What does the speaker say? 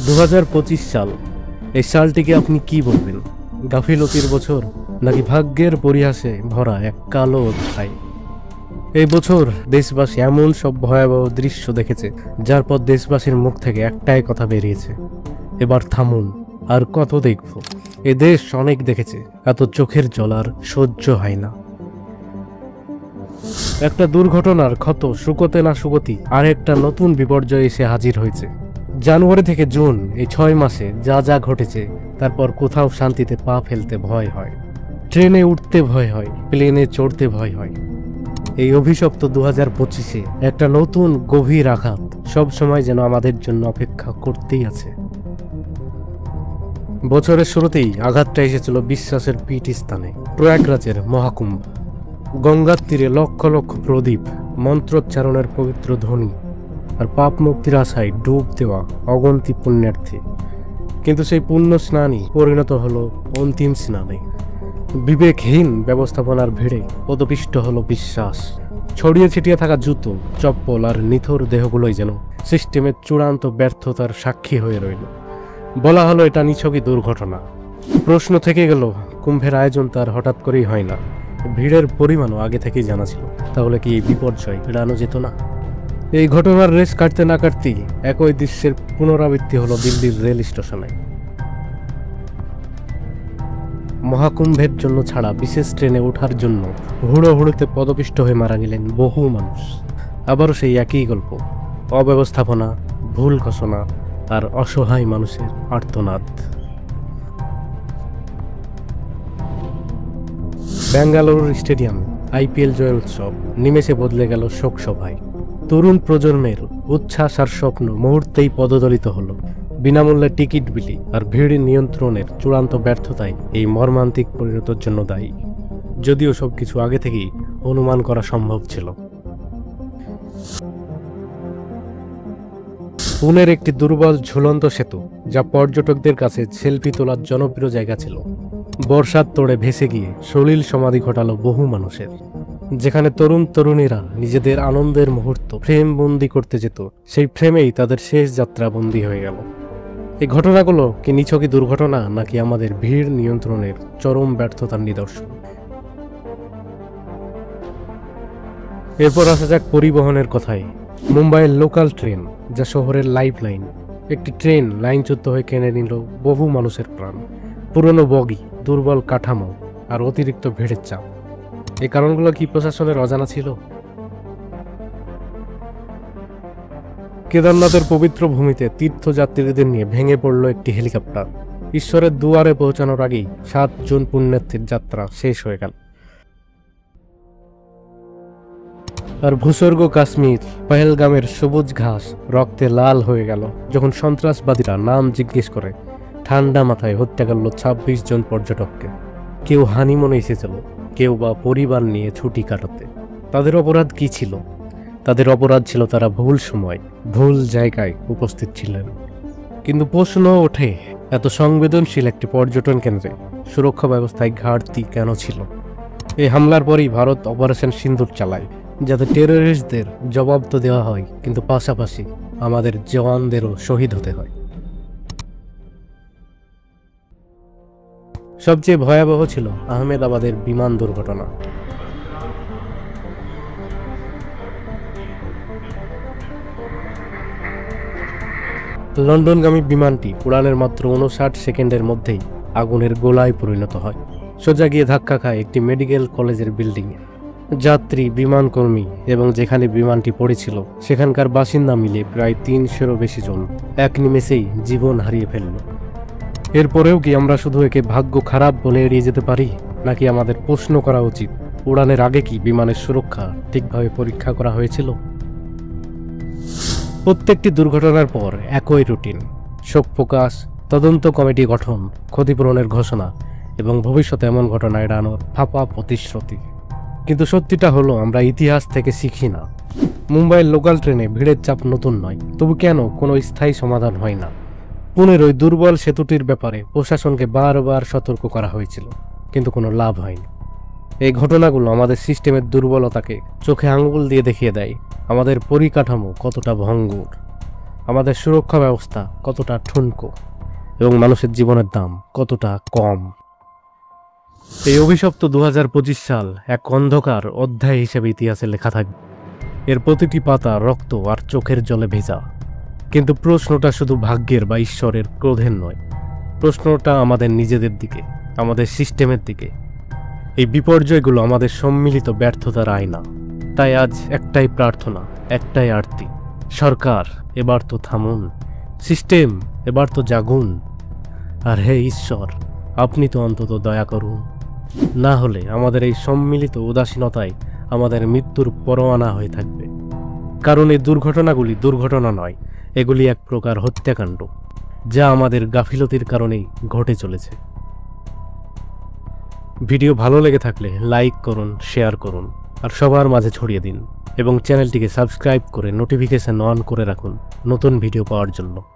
2025 সাল, এই সালটিকে আপনি কি বলবেন? গাফিলতির বছর নাকি ভাগ্যের পরিহাসে ভরা এক কালো অধ্যায়? এই বছর দেশবাসী এমন সব ভয়াবহ দৃশ্য দেখেছে যার পর দেশবাসীর মুখ থেকে একটাই কথা বেরিয়েছে, এবার থামুন, আর কত দেখব? এ দেশ অনেক দেখেছে, এত চোখের জল আর সহ্য হয় না। একটা দুর্ঘটনার ক্ষত শুকোতে না শুকোতেই আর একটা নতুন বিপর্যয় এসে হাজির হয়েছে। জানুয়ারি থেকে জুন, এই 6 মাসে যা যা ঘটেছে, তারপর কোথাও শান্তিতে পা ফেলতে ভয় হয়, ট্রেনে উঠতে ভয় হয়, প্লেনে চড়তে ভয় হয়। এই অভিশপ্ত 2025-এ একটা নতুন গভীর আঘাত সব সময় যেন আমাদের জন্য অপেক্ষা করতেই আছে। বছরের শুরুতেই আঘাতটা এসেছিল বিশ্বাসের পীঠস্থানে, প্রয়াগরাজের মহাকুম্ভ। গঙ্গার তীরে লক্ষ লক্ষ প্রদীপ, মন্ত্রোচ্চারণের পবিত্র ধ্বনি, আর পাপ মুক্তির আশায় ডুব দেওয়া অগন্তি পুণ্যার্থী। কিন্তু সেই পুণ্য স্নানই পরিণত হলো অন্তিম স্নানে। বিবেকহীন ব্যবস্থাপনার ভিড়ে পদপিষ্ট হলো বিশ্বাস। ছড়িয়ে ছিটিয়ে থাকা জুতো, চপ্পল আর নিথর দেহগুলোই যেন সিস্টেমের চূড়ান্ত ব্যর্থতার সাক্ষী হয়ে রইল। বলা হলো এটা নিছকই দুর্ঘটনা। প্রশ্ন থেকে গেল, কুম্ভের আয়োজন তার হঠাৎ করেই হয় না, ভিড়ের পরিমাণও আগে থেকেই জানা ছিল। তাহলে কি এই বিপর্যয় এড়ানো যেত না? এই ঘটনার রেস কাটতে না কাটতেই একই দৃশ্যের পুনরাবৃত্তি হলো দিল্লির রেল স্টেশনে। মহাকুম্ভের জন্য ছাড়া বিশেষ ট্রেনে ওঠার জন্য হুড়োহুড়োতে পদপিষ্ট হয়ে মারা গেলেন বহু মানুষ। আবারও সেই একই গল্প, অব্যবস্থাপনা, ভুল ঘোষণা আর অসহায় মানুষের আর্তনাদ। বেঙ্গালুরুর স্টেডিয়ামে আইপিএল জয়ের উৎসব নিমেষে বদলে গেল শোক সভায়। তরুণ প্রজন্মের উচ্ছ্বাস আর স্বপ্ন মুহূর্তেই পদদলিত হলো। বিনামূল্যে টিকিট বিলি আর ভিড় নিয়ন্ত্রণের চূড়ান্ত ব্যর্থতাই এই মর্মান্তিক পরিণতির জন্য দায়ী, যদিও সবকিছু আগে থেকেই অনুমান করা সম্ভব ছিল। পুনের একটি দুর্বল ঝুলন্ত সেতু, যা পর্যটকদের কাছে সেলফি তোলার জনপ্রিয় জায়গা ছিল, বর্ষার তোড়ে ভেসে গিয়ে সলিল সমাধি ঘটালো বহু মানুষের। যেখানে তরুণ তরুণীরা নিজেদের আনন্দের মুহূর্ত ফ্রেম বন্দি করতে যেত, সেই ফ্রেমেই তাদের শেষ যাত্রা বন্দী হয়ে গেল। এই ঘটনাগুলো কি নিছকই দুর্ঘটনা, নাকি আমাদের ভিড় নিয়ন্ত্রণের চরম ব্যর্থতার নিদর্শন? এরপর আসা যাক পরিবহনের কথায়। মুম্বাইয়ের লোকাল ট্রেন, যা শহরের লাইফ লাইন, একটি ট্রেন লাইনচ্যুত হয়ে কেড়ে নিল বহু মানুষের প্রাণ। পুরনো বগি, দুর্বল কাঠামো আর অতিরিক্ত ভিড়ের চাপ, এই কারণগুলো কি প্রশাসনের অজানা ছিল? কেদারনাথের পবিত্র ভূমিতে তীর্থযাত্রীদের নিয়ে ভেঙে পড়ল একটি হেলিকপ্টার। ঈশ্বরের দুয়ারে পৌঁছানোর আগেই 7 জন পুণ্যার্থীর যাত্রা শেষ হয়ে গেল। আর ভূস্বর্গ কাশ্মীর, পহেলগামের সবুজ ঘাস রক্তে লাল হয়ে গেল যখন সন্ত্রাসবাদীরা নাম জিজ্ঞেস করে ঠান্ডা মাথায় হত্যা করল 26 জন পর্যটককে। কেউ হানিমুনে এসেছিল, কেউ বা পরিবার নিয়ে ছুটি কাটাতে। তাদের অপরাধ কি ছিল? তাদের অপরাধ ছিল তারা ভুল সময়, ভুল জায়গায় উপস্থিত ছিলেন। কিন্তু প্রশ্ন ওঠে, এত সংবেদনশীল একটি পর্যটন কেন্দ্রে সুরক্ষা ব্যবস্থায় ঘাটতি কেন ছিল? এই হামলার পরই ভারত অপারেশন সিন্দুর চালায়, যাতে টেররিস্টদের জবাব তো দেওয়া হয়, কিন্তু পাশাপাশি আমাদের জওয়ানদেরও শহীদ হতে হয়। সবচেয়ে ভয়াবহ ছিল আহমেদাবাদের বিমান দুর্ঘটনা। লন্ডনগামী বিমানটি উড়ানের মাত্র 59 সেকেন্ডের মধ্যেই আগুনের গোলায় পরিণত হয়। সোজা গিয়ে ধাক্কা খায় একটি মেডিকেল কলেজের বিল্ডিংয়ে। যাত্রী, বিমানকর্মী এবং যেখানে বিমানটি পড়েছিল সেখানকার বাসিন্দা মিলে প্রায় 300-এরও বেশি জন এক নিমেষেই জীবন হারিয়ে ফেলল। এরপরেও কি আমরা শুধু একে ভাগ্য খারাপ বলে এড়িয়ে যেতে পারি, নাকি আমাদের প্রশ্ন করা উচিত, উড়ানের আগে কি বিমানের সুরক্ষা ঠিকভাবে পরীক্ষা করা হয়েছিল? প্রত্যেকটি দুর্ঘটনার পর একই রুটিন: শোক প্রকাশ, তদন্ত কমিটি গঠন, ক্ষতিপূরণের ঘোষণা এবং ভবিষ্যতে এমন ঘটনা এড়ানোর ফাঁপা প্রতিশ্রুতি। কিন্তু সত্যিটা হলো, আমরা ইতিহাস থেকে শিখি না। মুম্বাইয়ের লোকাল ট্রেনে ভিড়ের চাপ নতুন নয়, তবু কেন কোনো স্থায়ী সমাধান হয় না? পুনের ওই দুর্বল সেতুটির ব্যাপারে প্রশাসনকে বারবার সতর্ক করা হয়েছিল, কিন্তু কোনো লাভ হয়নি। এই ঘটনাগুলো আমাদের সিস্টেমের দুর্বলতাকে চোখে আঙুল দিয়ে দেখিয়ে দেয়, আমাদের পরিকাঠামো কতটা ভঙ্গুর। আমাদের সুরক্ষা ব্যবস্থা কতটা ঠুনকো এবং মানুষের জীবনের দাম কতটা কম। এই অভিশপ্ত 2025 সাল এক অন্ধকার অধ্যায় হিসেবে ইতিহাসে লেখা থাকবে। এর প্রতিটি পাতা রক্ত আর চোখের জলে ভেজা। কিন্তু প্রশ্নটা শুধু ভাগ্যের বা ঈশ্বরের ক্রোধের নয়, প্রশ্নটা আমাদের নিজেদের দিকে, আমাদের সিস্টেমের দিকে। এই বিপর্যয়গুলো আমাদের সম্মিলিত ব্যর্থতার আয়না। তাই আজ একটাই প্রার্থনা, একটাই আরতি। সরকার, এবার তো থামুন। সিস্টেম, এবার তো জাগুন। আর হে ঈশ্বর, আপনি তো অন্তত দয়া করুন। না হলে আমাদের এই সম্মিলিত উদাসীনতাই আমাদের মৃত্যুর পরোয়ানা হয়ে থাকবে। কারণ এই দুর্ঘটনাগুলি দুর্ঘটনা নয়, এগুলি এক প্রকার হত্যাকাণ্ড, যা আমাদের গাফিলতির কারণেই ঘটে চলেছে। ভিডিও ভালো লেগে থাকলে লাইক করুন, শেয়ার করুন আর সবার মাঝে ছড়িয়ে দিন এবং চ্যানেলটিকে সাবস্ক্রাইব করে নোটিফিকেশন অন করে রাখুন নতুন ভিডিও পাওয়ার জন্য।